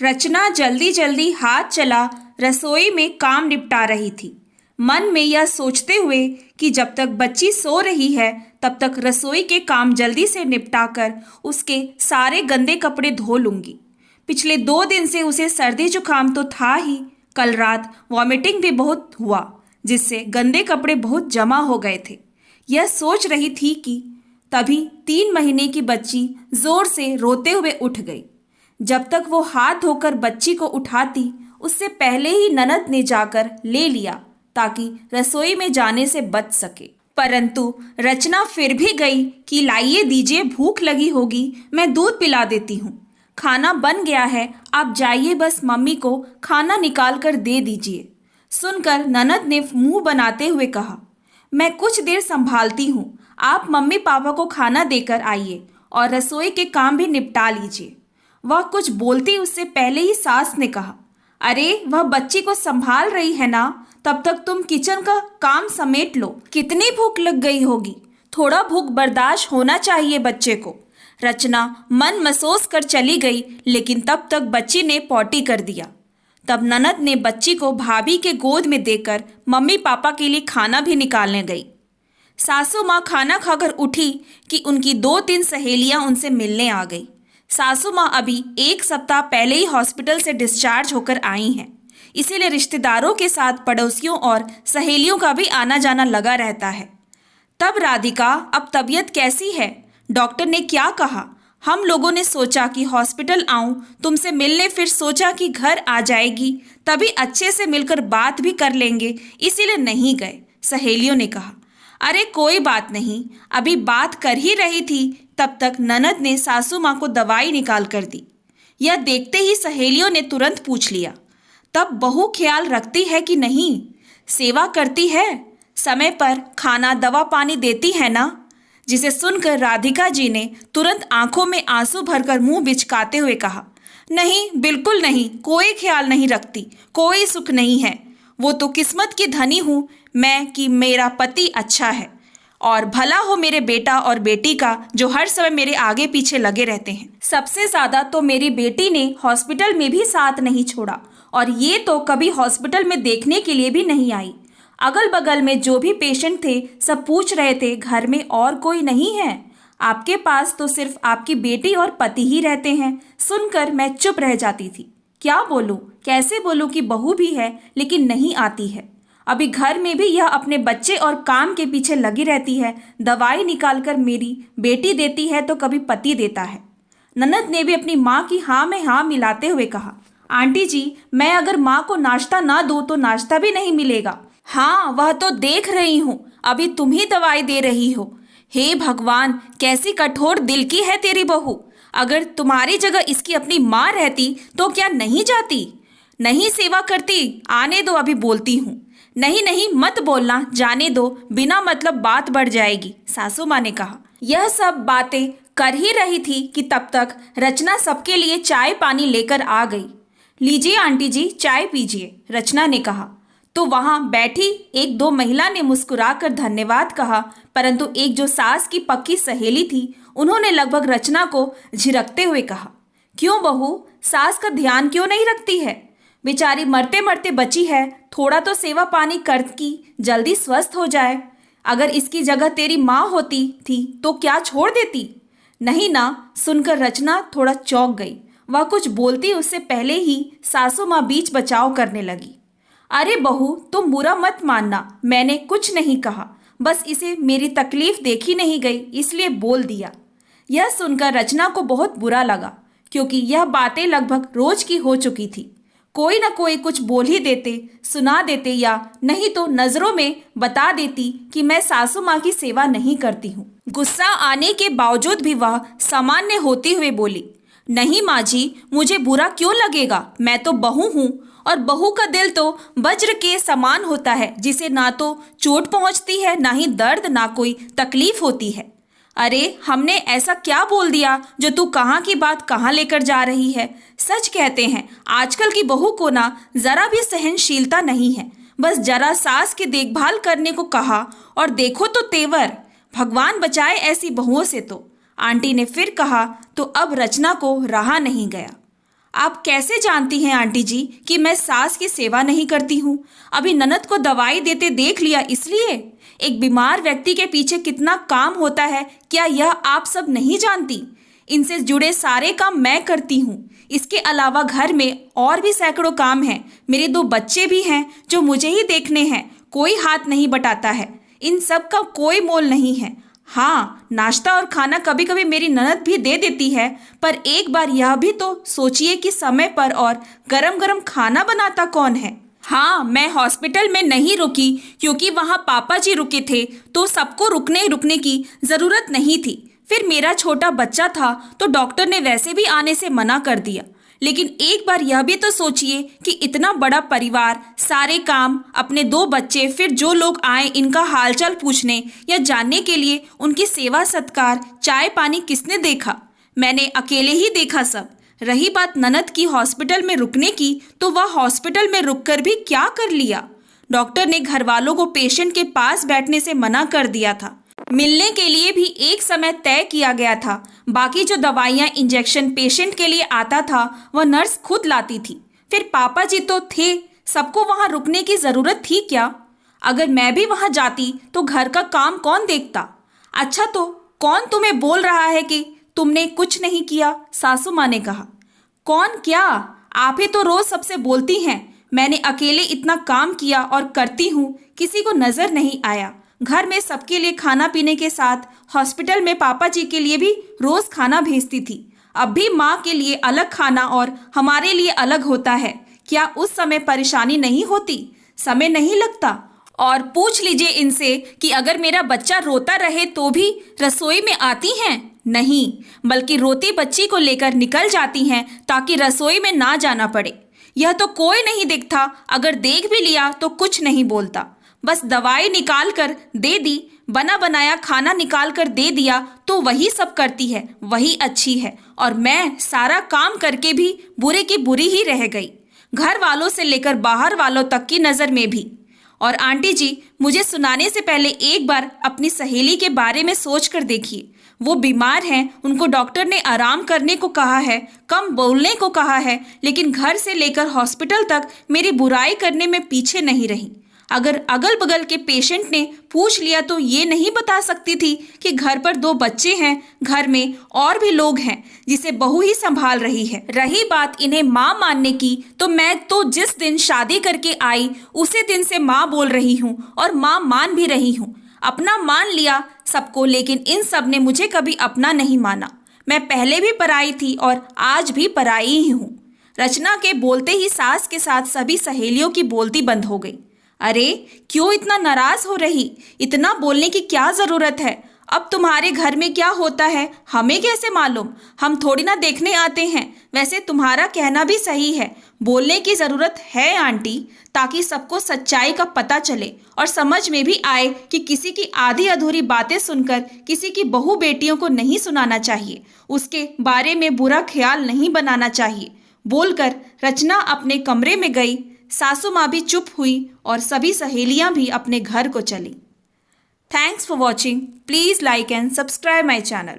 रचना जल्दी जल्दी हाथ चला रसोई में काम निपटा रही थी, मन में यह सोचते हुए कि जब तक बच्ची सो रही है तब तक रसोई के काम जल्दी से निपटाकर उसके सारे गंदे कपड़े धो लूंगी। पिछले 2 दिन से उसे सर्दी जुकाम तो था ही, कल रात वॉमिटिंग भी बहुत हुआ जिससे गंदे कपड़े बहुत जमा हो गए थे। यह सोच रही थी कि तभी 3 महीने की बच्ची जोर से रोते हुए उठ गई। जब तक वो हाथ धोकर बच्ची को उठाती उससे पहले ही ननद ने जाकर ले लिया ताकि रसोई में जाने से बच सके। परंतु रचना फिर भी गई कि लाइए दीजिए, भूख लगी होगी, मैं दूध पिला देती हूँ। खाना बन गया है, आप जाइए, बस मम्मी को खाना निकाल कर दे दीजिए। सुनकर ननद ने मुंह बनाते हुए कहा, मैं कुछ देर संभालती हूँ, आप मम्मी पापा को खाना देकर आइए और रसोई के काम भी निपटा लीजिए। वह कुछ बोलती उससे पहले ही सास ने कहा, अरे वह बच्ची को संभाल रही है ना, तब तक तुम किचन का काम समेट लो। कितनी भूख लग गई होगी, थोड़ा भूख बर्दाश्त होना चाहिए बच्चे को। रचना मन महसूस कर चली गई, लेकिन तब तक बच्ची ने पॉटी कर दिया। तब ननद ने बच्ची को भाभी के गोद में देकर मम्मी पापा के लिए खाना भी निकालने गई। सासू माँ खाना खाकर उठी कि उनकी 2-3 सहेलियाँ उनसे मिलने आ गई। सासू माँ अभी 1 सप्ताह पहले ही हॉस्पिटल से डिस्चार्ज होकर आई हैं, इसीलिए रिश्तेदारों के साथ पड़ोसियों और सहेलियों का भी आना जाना लगा रहता है। तब राधिका, अब तबीयत कैसी है, डॉक्टर ने क्या कहा? हम लोगों ने सोचा कि हॉस्पिटल आऊं तुमसे मिलने, फिर सोचा कि घर आ जाएगी तभी अच्छे से मिलकर बात भी कर लेंगे, इसीलिए नहीं गए, सहेलियों ने कहा। अरे कोई बात नहीं, अभी बात कर ही रही थी तब तक ननद ने सासू माँ को दवाई निकाल कर दी। यह देखते ही सहेलियों ने तुरंत पूछ लिया, तब बहू ख्याल रखती है कि नहीं, सेवा करती है, समय पर खाना दवा पानी देती है ना? जिसे सुनकर राधिका जी ने तुरंत आंखों में आंसू भरकर मुंह बिचकाते हुए कहा, नहीं, बिल्कुल नहीं, कोई ख्याल नहीं रखती, कोई सुख नहीं है। वो तो किस्मत की धनी हूँ मैं कि मेरा पति अच्छा है, और भला हो मेरे बेटा और बेटी का जो हर समय मेरे आगे पीछे लगे रहते हैं। सबसे ज्यादा तो मेरी बेटी ने हॉस्पिटल में भी साथ नहीं छोड़ा, और ये तो कभी हॉस्पिटल में देखने के लिए भी नहीं आई। अगल बगल में जो भी पेशेंट थे सब पूछ रहे थे, घर में और कोई नहीं है? आपके पास तो सिर्फ आपकी बेटी और पति ही रहते हैं। सुनकर मैं चुप रह जाती थी। क्या बोलूं, कैसे बोलूं कि बहू भी है लेकिन नहीं आती है। अभी घर में भी यह अपने बच्चे और काम के पीछे लगी रहती है। दवाई निकालकर मेरी बेटी देती है तो कभी पति देता है। ननद ने भी अपनी माँ की हाँ में हाँ मिलाते हुए कहा, आंटी जी, मैं अगर माँ को नाश्ता ना दूँ तो नाश्ता भी नहीं मिलेगा। हाँ, वह तो देख रही हूँ, अभी तुम ही दवाई दे रही हो। हे भगवान, कैसी कठोर दिल की है तेरी बहू। अगर तुम्हारी जगह इसकी अपनी माँ रहती तो क्या नहीं जाती? नहीं सेवा करती? आने दो, अभी बोलती हूँ। नहीं नहीं, मत बोलना, जाने दो, बिना मतलब बात बढ़ जाएगी, सासू माँ ने कहा। यह सब बातें कर ही रही थी कि तब तक रचना सबके लिए चाय पानी लेकर आ गई। लीजिए आंटी जी, चाय पीजिए, रचना ने कहा। तो वहां बैठी 1-2 महिला ने मुस्कुराकर धन्यवाद कहा, परंतु एक जो सास की पक्की सहेली थी उन्होंने लगभग रचना को झिड़कते हुए कहा, क्यों बहू, सास का ध्यान क्यों नहीं रखती है? बेचारी मरते मरते बची है, थोड़ा तो सेवा पानी कर की जल्दी स्वस्थ हो जाए। अगर इसकी जगह तेरी माँ होती थी तो क्या छोड़ देती? नहीं ना। सुनकर रचना थोड़ा चौंक गई। वह कुछ बोलती उससे पहले ही सासू माँ बीच बचाव करने लगी। अरे बहू, तुम बुरा मत मानना, मैंने कुछ नहीं कहा, बस इसे मेरी तकलीफ देखी नहीं गई इसलिए बोल दिया। यह सुनकर रचना को बहुत बुरा लगा, क्योंकि यह बातें लगभग रोज की हो चुकी थी। कोई ना कोई कुछ बोल ही देते, सुना देते, या नहीं तो नजरों में बता देती कि मैं सासू माँ की सेवा नहीं करती हूँ। गुस्सा आने के बावजूद भी वह सामान्य होते हुए बोली, नहीं माँ जी, मुझे बुरा क्यों लगेगा, मैं तो बहू हूँ, और बहू का दिल तो वज्र के समान होता है, जिसे ना तो चोट पहुंचती है, ना ही दर्द, ना कोई तकलीफ होती है। अरे हमने ऐसा क्या बोल दिया जो तू कहाँ की बात कहाँ लेकर जा रही है? सच कहते हैं आजकल की बहू को ना जरा भी सहनशीलता नहीं है, बस जरा सास की देखभाल करने को कहा और देखो तो तेवर। भगवान बचाए ऐसी बहुओं से। तो आंटी ने फिर कहा तो अब रचना को रहा नहीं गया। आप कैसे जानती हैं आंटी जी कि मैं सास की सेवा नहीं करती हूँ? अभी ननद को दवाई देते देख लिया इसलिए। एक बीमार व्यक्ति के पीछे कितना काम होता है, क्या यह आप सब नहीं जानती? इनसे जुड़े सारे काम मैं करती हूँ। इसके अलावा घर में और भी सैकड़ों काम हैं। मेरे 2 बच्चे भी हैं जो मुझे ही देखने हैं। कोई हाथ नहीं बटाता है। इन सब का कोई मोल नहीं है। हाँ, नाश्ता और खाना कभी कभी मेरी ननद भी दे देती है, पर एक बार यह भी तो सोचिए कि समय पर और गरम गरम खाना बनाता कौन है? हाँ, मैं हॉस्पिटल में नहीं रुकी क्योंकि वहाँ पापा जी रुके थे, तो सबको रुकने की ज़रूरत नहीं थी। फिर मेरा छोटा बच्चा था तो डॉक्टर ने वैसे भी आने से मना कर दिया। लेकिन एक बार यह भी तो सोचिए कि इतना बड़ा परिवार, सारे काम, अपने 2 बच्चे, फिर जो लोग आए इनका हालचाल पूछने या जानने के लिए, उनकी सेवा सत्कार, चाय पानी किसने देखा? मैंने अकेले ही देखा सब। रही बात ननद की हॉस्पिटल में रुकने की, तो वह हॉस्पिटल में रुककर भी क्या कर लिया? डॉक्टर ने घर वालों को पेशेंट के पास बैठने से मना कर दिया था। मिलने के लिए भी एक समय तय किया गया था। बाकी जो दवाइयाँ, इंजेक्शन पेशेंट के लिए आता था वह नर्स खुद लाती थी। फिर पापा जी तो थे, सबको वहाँ रुकने की ज़रूरत थी क्या? अगर मैं भी वहाँ जाती तो घर का काम कौन देखता? अच्छा, तो कौन तुम्हें बोल रहा है कि तुमने कुछ नहीं किया? सासू माँ ने कहा। कौन क्या? आप ही तो रोज सबसे बोलती हैं। मैंने अकेले इतना काम किया और करती हूँ, किसी को नजर नहीं आया। घर में सबके लिए खाना पीने के साथ हॉस्पिटल में पापा जी के लिए भी रोज खाना भेजती थी। अब भी माँ के लिए अलग खाना और हमारे लिए अलग होता है। क्या उस समय परेशानी नहीं होती? समय नहीं लगता? और पूछ लीजिए इनसे कि अगर मेरा बच्चा रोता रहे तो भी रसोई में आती हैं? नहीं, बल्कि रोती बच्ची को लेकर निकल जाती हैं ताकि रसोई में ना जाना पड़े। यह तो कोई नहीं देखता, अगर देख भी लिया तो कुछ नहीं बोलता। बस दवाई निकाल कर दे दी, बना बनाया खाना निकाल कर दे दिया तो वही सब करती है, वही अच्छी है। और मैं सारा काम करके भी बुरे की बुरी ही रह गई, घर वालों से लेकर बाहर वालों तक की नज़र में भी। और आंटी जी, मुझे सुनाने से पहले एक बार अपनी सहेली के बारे में सोच कर देखिए। वो बीमार हैं, उनको डॉक्टर ने आराम करने को कहा है, कम बोलने को कहा है, लेकिन घर से लेकर हॉस्पिटल तक मेरी बुराई करने में पीछे नहीं रही। अगर अगल बगल के पेशेंट ने पूछ लिया तो ये नहीं बता सकती थी कि घर पर 2 बच्चे हैं, घर में और भी लोग हैं जिसे बहू ही संभाल रही है। रही बात इन्हें माँ मानने की, तो मैं तो जिस दिन शादी करके आई उसी दिन से माँ बोल रही हूँ और माँ मान भी रही हूँ। अपना मान लिया सबको, लेकिन इन सब ने मुझे कभी अपना नहीं माना। मैं पहले भी पराई थी और आज भी पराई ही हूँ। रचना के बोलते ही सास के साथ सभी सहेलियों की बोलती बंद हो गई। अरे क्यों इतना नाराज हो रही? इतना बोलने की क्या जरूरत है? अब तुम्हारे घर में क्या होता है हमें कैसे मालूम? हम थोड़ी ना देखने आते हैं। वैसे तुम्हारा कहना भी सही है, बोलने की जरूरत है आंटी, ताकि सबको सच्चाई का पता चले और समझ में भी आए कि किसी की आधी अधूरी बातें सुनकर किसी की बहू बेटियों को नहीं सुनाना चाहिए, उसके बारे में बुरा ख्याल नहीं बनाना चाहिए। बोलकर रचना अपने कमरे में गई। सासू माँ भी चुप हुई और सभी सहेलियाँ भी अपने घर को चली। Thanks for watching. Please like and subscribe my channel.